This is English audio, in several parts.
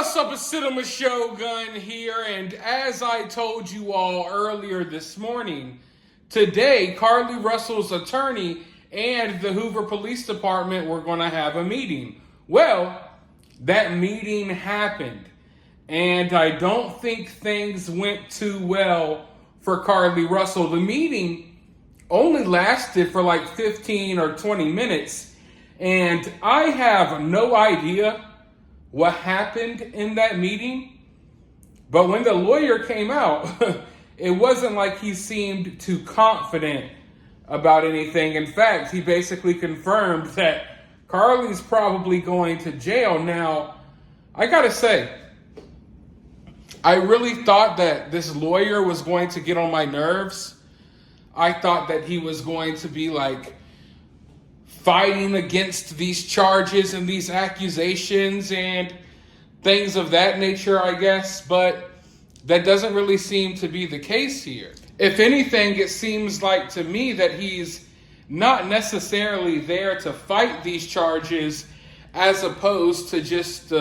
What's up, it's Cinema Shogun here, and as I told you all earlier this morning, today Carlee Russell's attorney and the Hoover Police Department were going to have a meeting. Well, that meeting happened, and I don't think things went too well for Carlee Russell. The meeting only lasted for like 15 or 20 minutes, and I have no idea what happened in that meeting. But when the lawyer came out, it wasn't like he seemed too confident about anything. In fact, he basically confirmed that Carlee's probably going to jail. Now, I gotta say, I really thought that this lawyer was going to get on my nerves. I thought that he was going to be like fighting against these charges and these accusations and things of that nature, I guess, but that doesn't really seem to be the case here. If anything, it seems like to me that he's not necessarily there to fight these charges as opposed to just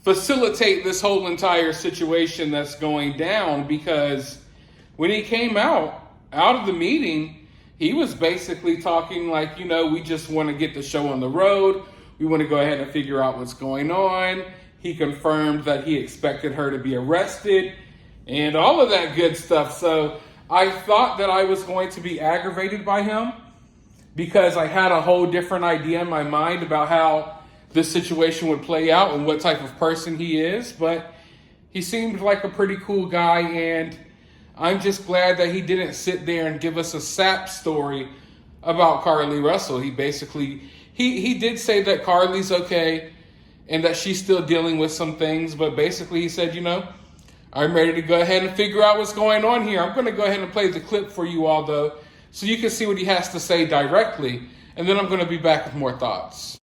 facilitate this whole entire situation that's going down, because when he came out of the meeting, he was basically talking like, we just want to get the show on the road. We want to go ahead and figure out what's going on. He confirmed that he expected her to be arrested and all of that good stuff. So I thought that I was going to be aggravated by him because I had a whole different idea in my mind about how this situation would play out and what type of person he is. But he seemed like a pretty cool guy, and I'm just glad that he didn't sit there and give us a sap story about Carlee Russell. He basically, he did say that Carlee's okay and that she's still dealing with some things, but basically he said, I'm ready to go ahead and figure out what's going on here. I'm going to go ahead and play the clip for you all, though, so you can see what he has to say directly, and then I'm going to be back with more thoughts.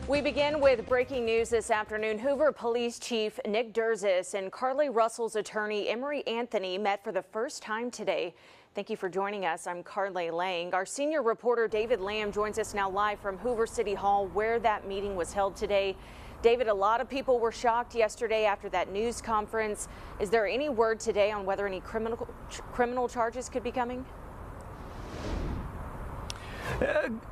We begin with breaking news this afternoon. Hoover Police Chief Nick Durzis and Carlee Russell's attorney Emery Anthony met for the first time today. Thank you for joining us. I'm Carlee Lang. Our senior reporter David Lamb joins us now live from Hoover City Hall, where that meeting was held today. David, a lot of people were shocked yesterday after that news conference. Is there any word today on whether any criminal charges could be coming?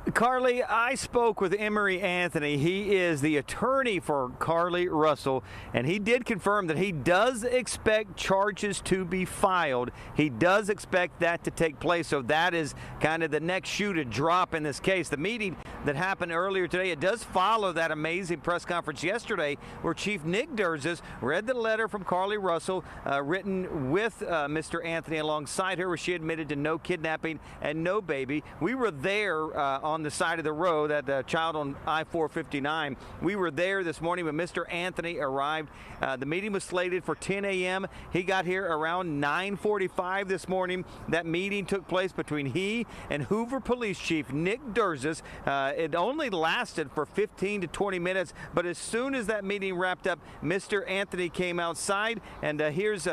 Carlee, I spoke with Emery Anthony. He is the attorney for Carlee Russell, and he did confirm that he does expect charges to be filed. He does expect that to take place, so that is kind of the next shoe to drop in this case. The meeting that happened earlier today, it does follow that amazing press conference yesterday where Chief Nick Durzis read the letter from Carlee Russell written with Mr. Anthony alongside her, where she admitted to no kidnapping and no baby. We were there on the side of the road, that child on I-459. We were there this morning when Mr. Anthony arrived. The meeting was slated for 10 a.m. He got here around 9:45 this morning. That meeting took place between he and Hoover Police Chief Nick Durzis. It only lasted for 15 to 20 minutes, but as soon as that meeting wrapped up, Mr. Anthony came outside, and here's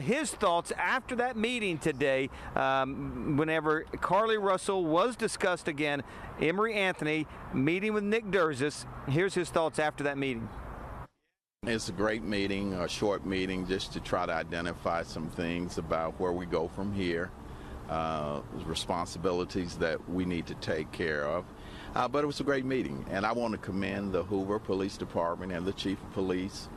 his thoughts after that meeting today. Whenever Carlee Russell was discussed again, Emery Anthony meeting with Nick Durzis. Here's his thoughts after that meeting. It's a great meeting, a short meeting, just to try to identify some things about where we go from here, responsibilities that we need to take care of. But it was a great meeting, and I want to commend the Hoover Police Department and the Chief of Police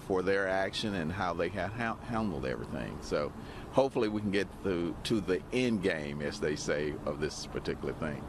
for their action and how they have handled everything. So hopefully we can get to the end game, as they say, of this particular thing.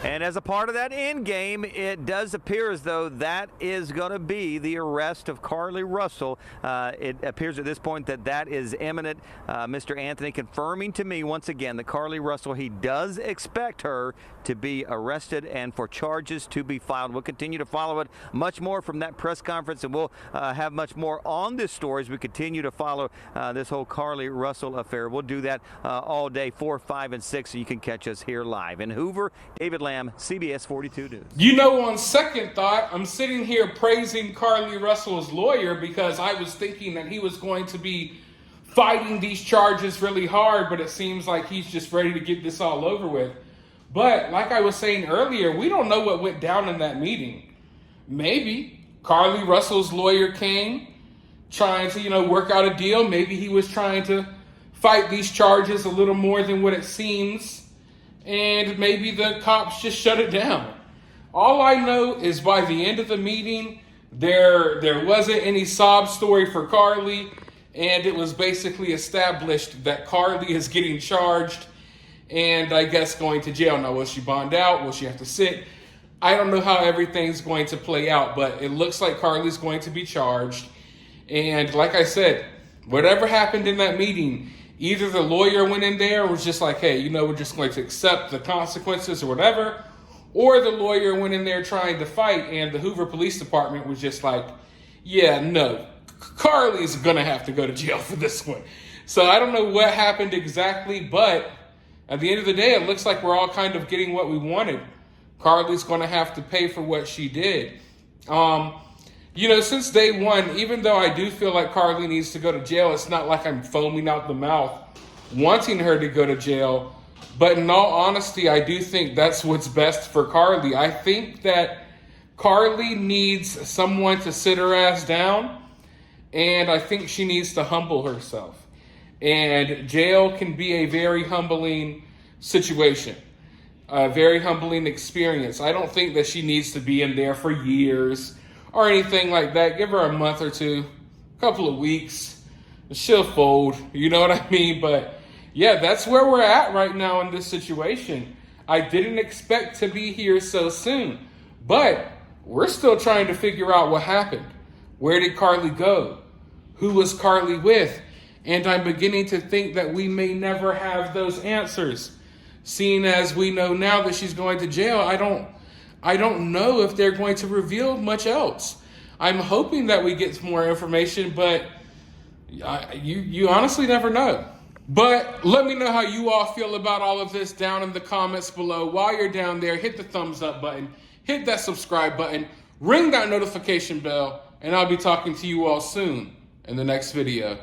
And as a part of that end game, it does appear as though that is going to be the arrest of Carlee Russell. It appears at this point that that is imminent. Mr. Anthony confirming to me once again that Carlee Russell, he does expect her to be arrested and for charges to be filed. We'll continue to follow it much more from that press conference, and we'll have much more on this story as we continue to follow this whole Carlee Russell affair. We'll do that all day, 4, 5, and 6, so you can catch us here live. In Hoover, David Lamb, CBS 42 News. On second thought, I'm sitting here praising Carlee Russell's lawyer because I was thinking that he was going to be fighting these charges really hard, but it seems like he's just ready to get this all over with. But like I was saying earlier, we don't know what went down in that meeting. maybe Carlee Russell's lawyer came trying to, work out a deal. Maybe he was trying to fight these charges a little more than what it seems. And maybe the cops just shut it down. All I know is by the end of the meeting, there wasn't any sob story for Carlee. And it was basically established that Carlee is getting charged and I guess going to jail. Now, will she bond out? Will she have to sit? I don't know how everything's going to play out, but it looks like Carlee's going to be charged. And like I said, whatever happened in that meeting, either the lawyer went in there and was just like, hey, we're just going to accept the consequences or whatever, or the lawyer went in there trying to fight and the Hoover Police Department was just like, yeah, no, Carlee's going to have to go to jail for this one. So I don't know what happened exactly, but at the end of the day, it looks like we're all kind of getting what we wanted. Carlee's going to have to pay for what she did. Since day one, even though I do feel like Carlee needs to go to jail, it's not like I'm foaming out the mouth wanting her to go to jail. But in all honesty, I do think that's what's best for Carlee. I think that Carlee needs someone to sit her ass down, and I think she needs to humble herself. And jail can be a very humbling situation, a very humbling experience. I don't think that she needs to be in there for years or anything like that. Give her a month or two, a couple of weeks, she'll fold. You know what I mean? But yeah, that's where we're at right now in this situation. I didn't expect to be here so soon, but we're still trying to figure out what happened. Where did Carlee go? Who was Carlee with? And I'm beginning to think that we may never have those answers. Seeing as we know now that she's going to jail, I don't know if they're going to reveal much else. I'm hoping that we get some more information, but you honestly never know. But let me know how you all feel about all of this down in the comments below. While you're down there, hit the thumbs up button, hit that subscribe button, ring that notification bell, and I'll be talking to you all soon in the next video.